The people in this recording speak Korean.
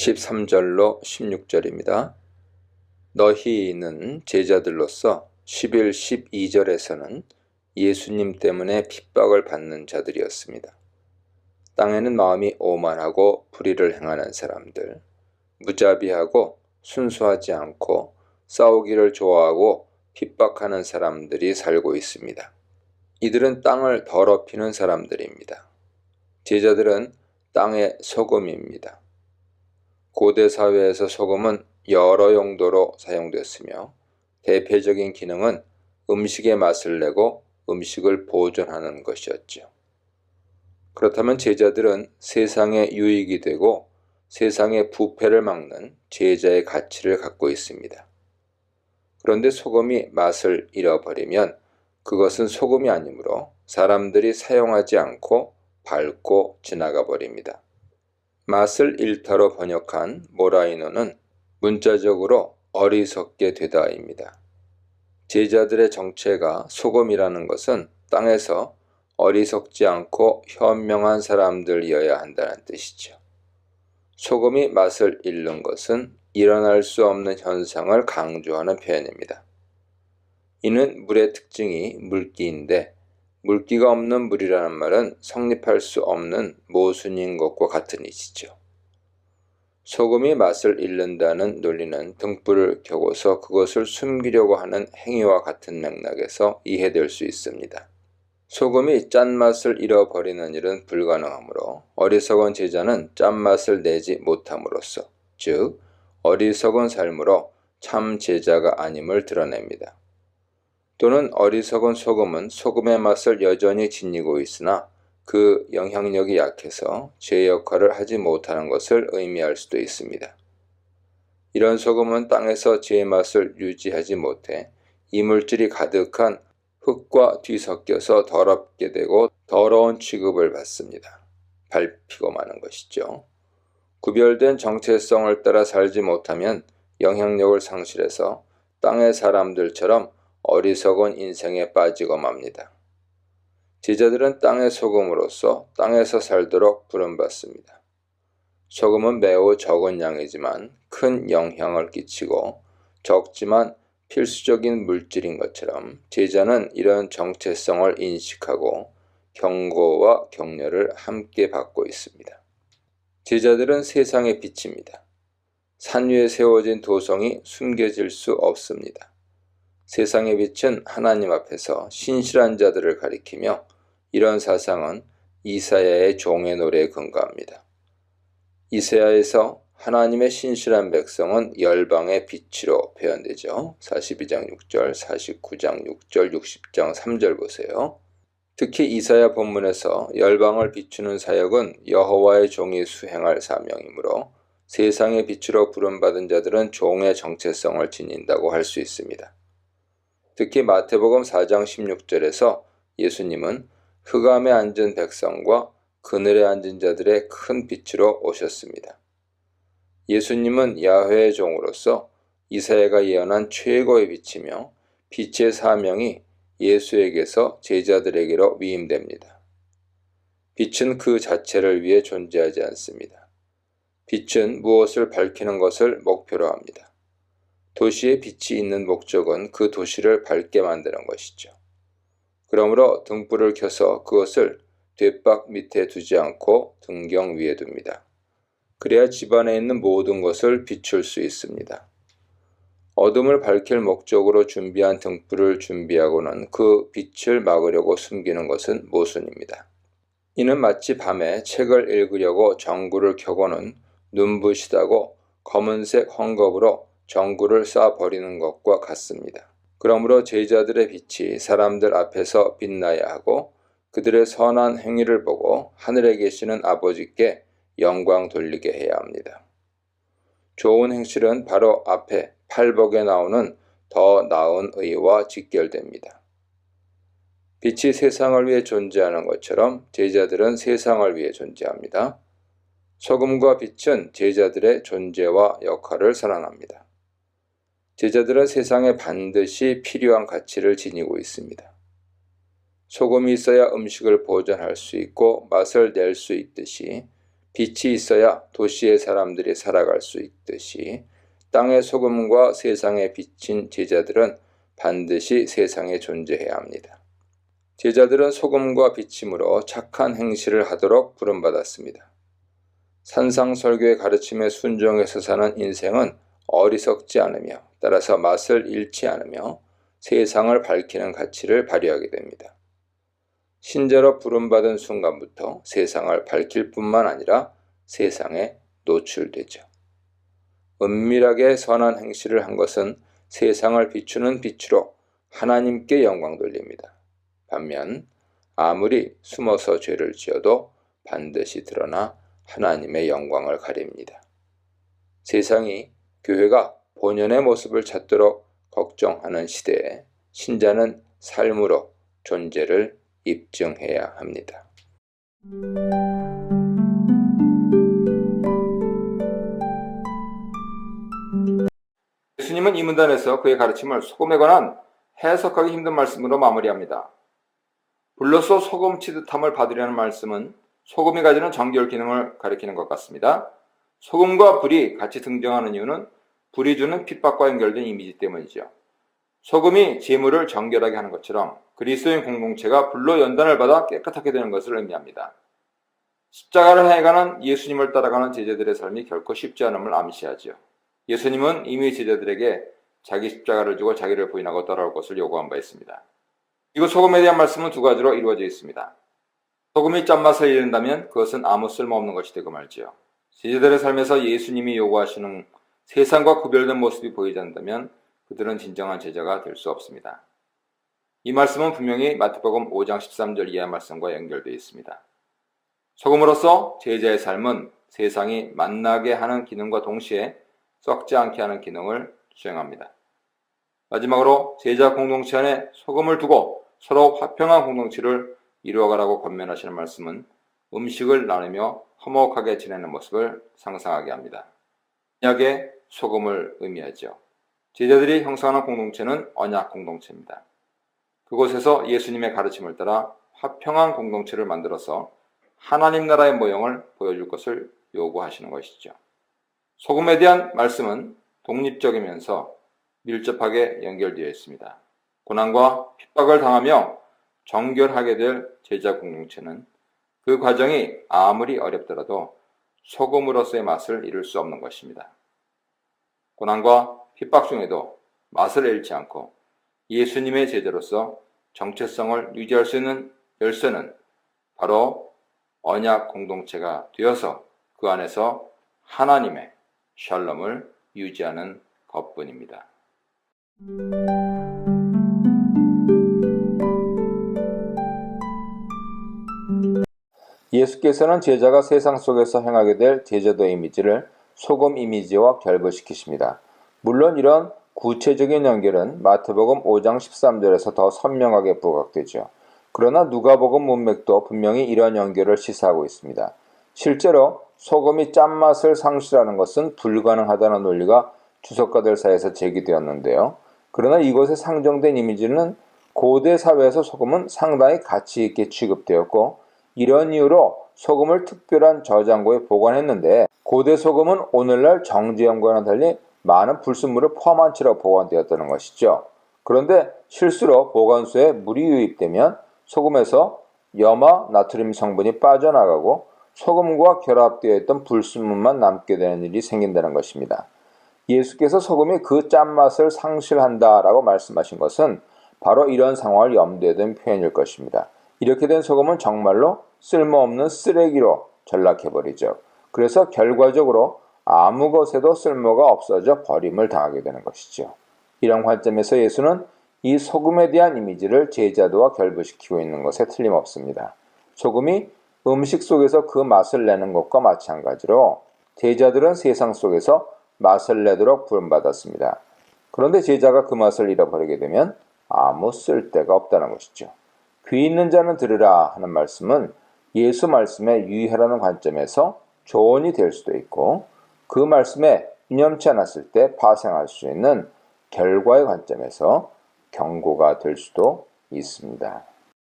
13절로 16절입니다. 너희는 제자들로서 11, 12절에서는 예수님 때문에 핍박을 받는 자들이었습니다. 땅에는 마음이 오만하고 불의를 행하는 사람들, 무자비하고 순수하지 않고 싸우기를 좋아하고 핍박하는 사람들이 살고 있습니다. 이들은 땅을 더럽히는 사람들입니다. 제자들은 땅의 소금입니다. 고대 사회에서 소금은 여러 용도로 사용됐으며 대표적인 기능은 음식의 맛을 내고 음식을 보존하는 것이었죠. 그렇다면 제자들은 세상에 유익이 되고 세상의 부패를 막는 제자의 가치를 갖고 있습니다. 그런데 소금이 맛을 잃어버리면 그것은 소금이 아니므로 사람들이 사용하지 않고 밟고 지나가 버립니다. 맛을 잃다로 번역한 모라이노는 문자적으로 어리석게 되다입니다. 제자들의 정체가 소금이라는 것은 땅에서 어리석지 않고 현명한 사람들이어야 한다는 뜻이죠. 소금이 맛을 잃는 것은 일어날 수 없는 현상을 강조하는 표현입니다. 이는 물의 특징이 물기인데 물기가 없는 물이라는 말은 성립할 수 없는 모순인 것과 같은 이치죠. 소금이 맛을 잃는다는 논리는 등불을 켜고서 그것을 숨기려고 하는 행위와 같은 맥락에서 이해될 수 있습니다. 소금이 짠맛을 잃어버리는 일은 불가능하므로 어리석은 제자는 짠맛을 내지 못함으로써, 즉 어리석은 삶으로 참 제자가 아님을 드러냅니다. 또는 어리석은 소금은 소금의 맛을 여전히 지니고 있으나 그 영향력이 약해서 제 역할을 하지 못하는 것을 의미할 수도 있습니다. 이런 소금은 땅에서 제 맛을 유지하지 못해 이물질이 가득한 흙과 뒤섞여서 더럽게 되고 더러운 취급을 받습니다. 밟히고 마는 것이죠. 구별된 정체성을 따라 살지 못하면 영향력을 상실해서 땅의 사람들처럼 어리석은 인생에 빠지고 맙니다. 제자들은 땅의 소금으로서 땅에서 살도록 부름받습니다. 소금은 매우 적은 양이지만 큰 영향을 끼치고 적지만 필수적인 물질인 것처럼 제자는 이런 정체성을 인식하고 경고와 격려를 함께 받고 있습니다. 제자들은 세상의 빛입니다. 산 위에 세워진 도성이 숨겨질 수 없습니다. 세상의 빛은 하나님 앞에서 신실한 자들을 가리키며 이런 사상은 이사야의 종의 노래에 근거합니다. 이사야에서 하나님의 신실한 백성은 열방의 빛으로 표현되죠. 42장 6절, 49장 6절, 60장 3절 보세요. 특히 이사야 본문에서 열방을 비추는 사역은 여호와의 종이 수행할 사명이므로 세상의 빛으로 부름받은 자들은 종의 정체성을 지닌다고 할 수 있습니다. 특히 마태복음 4장 16절에서 예수님은 흑암에 앉은 백성과 그늘에 앉은 자들의 큰 빛으로 오셨습니다. 예수님은 야훼의 종으로서 이사야가 예언한 최고의 빛이며 빛의 사명이 예수에게서 제자들에게로 위임됩니다. 빛은 그 자체를 위해 존재하지 않습니다. 빛은 무엇을 밝히는 것을 목표로 합니다. 도시에 빛이 있는 목적은 그 도시를 밝게 만드는 것이죠. 그러므로 등불을 켜서 그것을 뒷박 밑에 두지 않고 등경 위에 둡니다. 그래야 집안에 있는 모든 것을 비출 수 있습니다. 어둠을 밝힐 목적으로 준비한 등불을 준비하고는 그 빛을 막으려고 숨기는 것은 모순입니다. 이는 마치 밤에 책을 읽으려고 전구를 켜고는 눈부시다고 검은색 헝겊으로 전구를 쏴버리는 것과 같습니다. 그러므로 제자들의 빛이 사람들 앞에서 빛나야 하고 그들의 선한 행위를 보고 하늘에 계시는 아버지께 영광 돌리게 해야 합니다. 좋은 행실은 바로 앞에 팔복에 나오는 더 나은 의와 직결됩니다. 빛이 세상을 위해 존재하는 것처럼 제자들은 세상을 위해 존재합니다. 소금과 빛은 제자들의 존재와 역할을 선언합니다. 제자들은 세상에 반드시 필요한 가치를 지니고 있습니다. 소금이 있어야 음식을 보존할 수 있고 맛을 낼 수 있듯이 빛이 있어야 도시의 사람들이 살아갈 수 있듯이 땅의 소금과 세상의 빛인 제자들은 반드시 세상에 존재해야 합니다. 제자들은 소금과 빛임으로 착한 행실을 하도록 부름받았습니다. 산상설교의 가르침에 순종해서 사는 인생은 어리석지 않으며 따라서 맛을 잃지 않으며 세상을 밝히는 가치를 발휘하게 됩니다. 신자로 부름받은 순간부터 세상을 밝힐 뿐만 아니라 세상에 노출되죠. 은밀하게 선한 행실을 한 것은 세상을 비추는 빛으로 하나님께 영광 돌립니다. 반면 아무리 숨어서 죄를 지어도 반드시 드러나 하나님의 영광을 가립니다. 세상이 교회가 본연의 모습을 찾도록 걱정하는 시대에 신자는 삶으로 존재를 입증해야 합니다. 예수님은 이 문단에서 그의 가르침을 소금에 관한 해석하기 힘든 말씀으로 마무리합니다. 불로써 소금 치듯함을 받으려는 말씀은 소금이 가지는 정결 기능을 가리키는 것 같습니다. 소금과 불이 같이 등장하는 이유는 불이 주는 핍박과 연결된 이미지 때문이죠. 소금이 재물을 정결하게 하는 것처럼 그리스도인 공동체가 불로 연단을 받아 깨끗하게 되는 것을 의미합니다. 십자가를 향해가는 예수님을 따라가는 제자들의 삶이 결코 쉽지 않음을 암시하죠. 예수님은 이미 제자들에게 자기 십자가를 지고 자기를 부인하고 따라올 것을 요구한 바 있습니다. 이곳 소금에 대한 말씀은 두 가지로 이루어져 있습니다. 소금이 짠맛을 잃는다면 그것은 아무 쓸모없는 것이 되고 말지요. 제자들의 삶에서 예수님이 요구하시는 세상과 구별된 모습이 보이지 않는다면 그들은 진정한 제자가 될 수 없습니다. 이 말씀은 분명히 마태복음 5장 13절 이하의 말씀과 연결되어 있습니다. 소금으로서 제자의 삶은 세상이 만나게 하는 기능과 동시에 썩지 않게 하는 기능을 수행합니다. 마지막으로 제자 공동체 안에 소금을 두고 서로 화평한 공동체를 이루어가라고 권면하시는 말씀은 음식을 나누며 화목하게 지내는 모습을 상상하게 합니다. 언약의 소금을 의미하죠. 제자들이 형성하는 공동체는 언약 공동체입니다. 그곳에서 예수님의 가르침을 따라 화평한 공동체를 만들어서 하나님 나라의 모형을 보여줄 것을 요구하시는 것이죠. 소금에 대한 말씀은 독립적이면서 밀접하게 연결되어 있습니다. 고난과 핍박을 당하며 정결하게 될 제자 공동체는 그 과정이 아무리 어렵더라도 소금으로서의 맛을 잃을 수 없는 것입니다. 고난과 핍박 중에도 맛을 잃지 않고 예수님의 제자로서 정체성을 유지할 수 있는 열쇠는 바로 언약 공동체가 되어서 그 안에서 하나님의 샬롬을 유지하는 것뿐입니다. 예수께서는 제자가 세상 속에서 행하게 될 제자도의 이미지를 소금 이미지와 결부시키십니다. 물론 이런 구체적인 연결은 마태복음 5장 13절에서 더 선명하게 부각되죠. 그러나 누가복음 문맥도 분명히 이런 연결을 시사하고 있습니다. 실제로 소금이 짠맛을 상실하는 것은 불가능하다는 논리가 주석가들 사이에서 제기되었는데요. 그러나 이것에 상정된 이미지는 고대 사회에서 소금은 상당히 가치 있게 취급되었고 이런 이유로 소금을 특별한 저장고에 보관했는데 고대 소금은 오늘날 정제염과는 달리 많은 불순물을 포함한 채로 보관되었다는 것이죠. 그런데 실수로 보관소에 물이 유입되면 소금에서 염화 나트륨 성분이 빠져나가고 소금과 결합되어 있던 불순물만 남게 되는 일이 생긴다는 것입니다. 예수께서 소금이 그 짠맛을 상실한다라고 말씀하신 것은 바로 이런 상황을 염두에 둔 표현일 것입니다. 이렇게 된 소금은 정말로 쓸모없는 쓰레기로 전락해버리죠. 그래서 결과적으로 아무 것에도 쓸모가 없어져 버림을 당하게 되는 것이죠. 이런 관점에서 예수는 이 소금에 대한 이미지를 제자도와 결부시키고 있는 것에 틀림없습니다. 소금이 음식 속에서 그 맛을 내는 것과 마찬가지로 제자들은 세상 속에서 맛을 내도록 부름받았습니다. 그런데 제자가 그 맛을 잃어버리게 되면 아무 쓸데가 없다는 것이죠. 귀 있는 자는 들으라 하는 말씀은 예수 말씀에 유의하라는 관점에서 조언이 될 수도 있고 그 말씀에 유념치 않았을 때 파생할 수 있는 결과의 관점에서 경고가 될 수도 있습니다.